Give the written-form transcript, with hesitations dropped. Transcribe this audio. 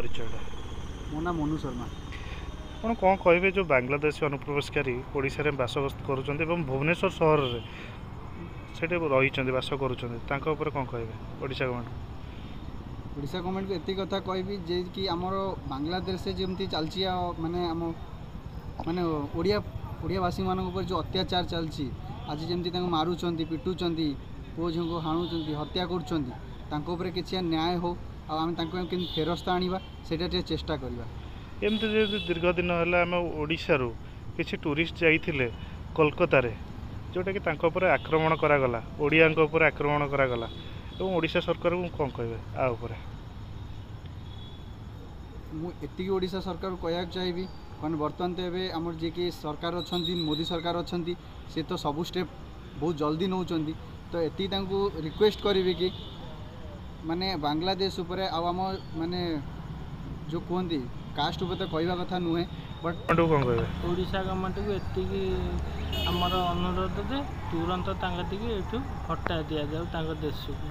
परिचयटा मो ना मनु शर्मा। ଆପଣ କ'ଣ କହିବେ ଯେଉଁ ବାଂଲାଦେଶୀ ଅନୁପ୍ରବେଶକାରୀ ଓଡ଼ିଶାରେ ବାସ କରୁଛନ୍ତି ଏବଂ ଭୁବନେଶ୍ୱର ସହରରେ ସେଠି ରହିଛନ୍ତି ବାସ କରୁଛନ୍ତି ତାଙ୍କ ଉପରେ କ'ଣ କହିବେ ଓଡ଼ିଶା ଗଭର୍ଣ୍ଣମେଣ୍ଟ? ओडिशा गवर्नमेंट को एति कथा कहबी जे कि आमर बांग्लादेश से जमती चलची माने आम माने ओडिया ओडियावासी मान ऊपर जो अत्याचार चलची आज जमती मारुंच पिटुंच पुओ झी को हाणुंच हत्या कर किसी न्याय हो आम फेरस्त आनिबा सेटा चेष्टा करवा। एमती दीर्घ दिन है आम ओडिशारू किसी टूरिस्ट जाइए कोलकाता जोटा कि आक्रमण करागला ओडिया आक्रमण करागला और ओडिशा सरकार को कौन कहे आउे मुझे ओडिशा सरकार को कहना चाहिए कारण बर्तमान तो ये आम जी कि सरकार अच्छा मोदी सरकार अच्छा सी तो सबू स्टेप बहुत जल्दी नौ तो ये रिक्वेस्ट करी कि माने बांग्लादेश उपरे आम माने जो कहती कास्ट उपर तो कहवा कथा नुहे बट ओडिशा गवर्नमेंट को एति आमर अनुरोध जे तुरंत ये हटा दि जाऊ देश को।